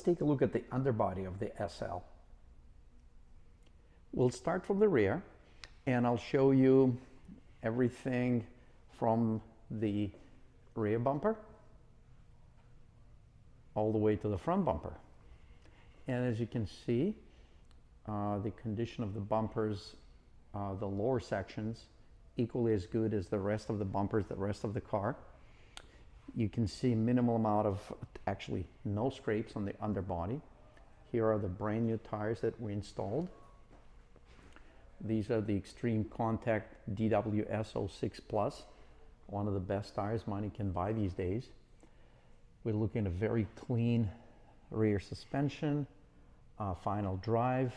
take a look at the underbody of the SL. We'll start from the rear, and I'll show you everything from the rear bumper all the way to the front bumper. And as you can see, the condition of the bumpers, the lower sections, equally as good as the rest of the bumpers, the rest of the car. You can see minimal amount of, actually no scrapes on the underbody. Here are the brand new tires that we installed. These are the Extreme Contact DWS06 Plus, one of the best tires money can buy these days. We're looking at a very clean rear suspension, final drive.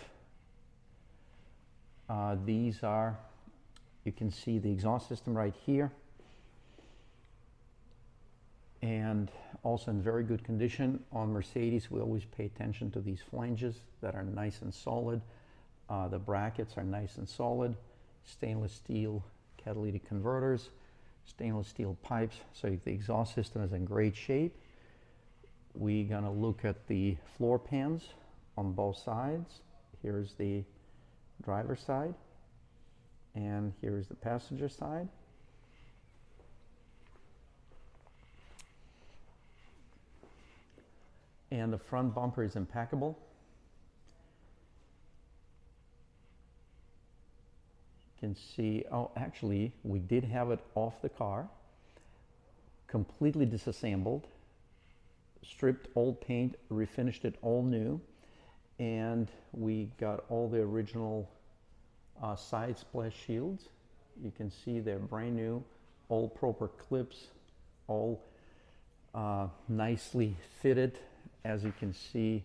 These are, you can see the exhaust system right here, and also in very good condition. On Mercedes, we always pay attention to these flanges that are nice and solid. The brackets are nice and solid. Stainless steel catalytic converters, stainless steel pipes, so the exhaust system is in great shape. We're gonna look at the floor pans on both sides. Here's the driver's side, and here's the passenger side. And the front bumper is impeccable. You can see, oh, actually, we did have it off the car, completely disassembled, stripped old paint, refinished it all new, and we got all the original side splash shields. You can see they're brand new, all proper clips, all nicely fitted. As you can see,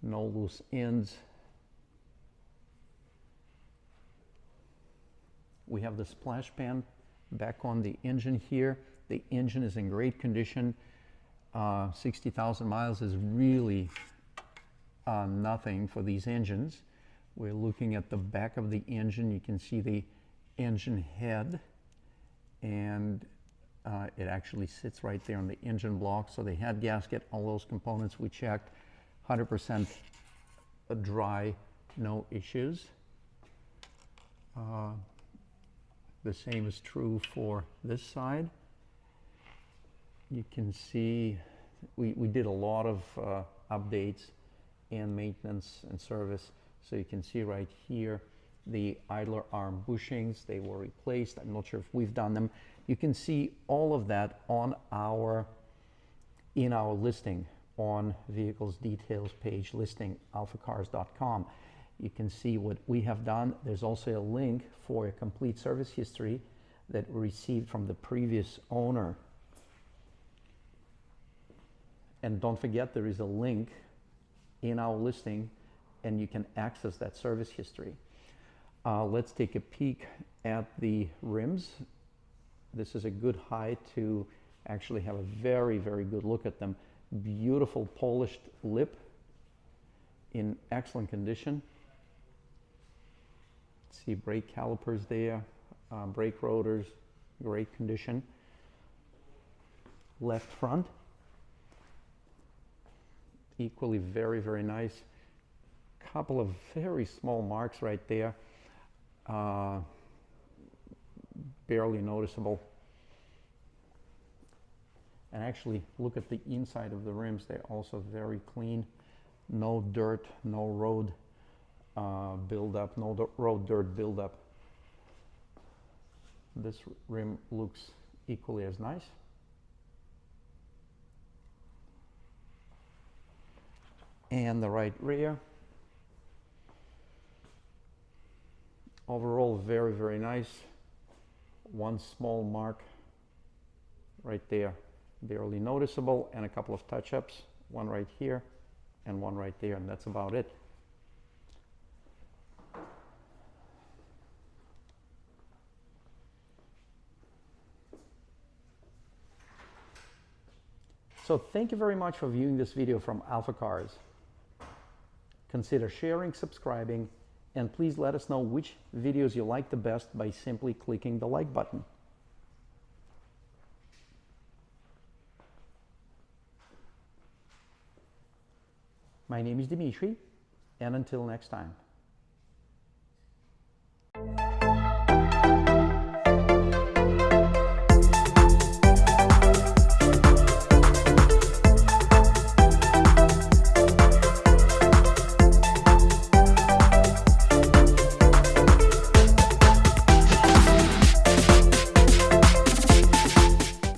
no loose ends. We have the splash pan back on the engine here. The engine is in great condition. 60,000 miles is really nothing for these engines. We're looking at the back of the engine. You can see the engine head, and it actually sits right there on the engine block. So the head gasket, all those components we checked, 100% dry, no issues. The same is true for this side. You can see we did a lot of updates and maintenance and service. So you can see right here the idler arm bushings, they were replaced. I'm not sure if we've done them. You can see all of that on in our listing on vehicles details page, listing alphacars.com. You can see what we have done. There's also a link for a complete service history that we received from the previous owner. And don't forget, there is a link in our listing and you can access that service history. Let's take a peek at the rims. This is a good height to actually have a very, very good look at them. Beautiful polished lip in excellent condition. See brake calipers there, brake rotors, great condition. Left front, equally very, very nice. Couple of very small marks right there, barely noticeable. And actually, look at the inside of the rims. They're also very clean. No dirt, no road buildup, no road dirt buildup. This rim looks equally as nice. And the right rear. Overall, very, very nice. One small mark right there, barely noticeable, and a couple of touch-ups, one right here and one right there, and that's about it. So thank you very much for viewing this video from AlphaCars. Consider sharing, subscribing, and please let us know which videos you like the best by simply clicking the like button. My name is Dimitri, and until next time.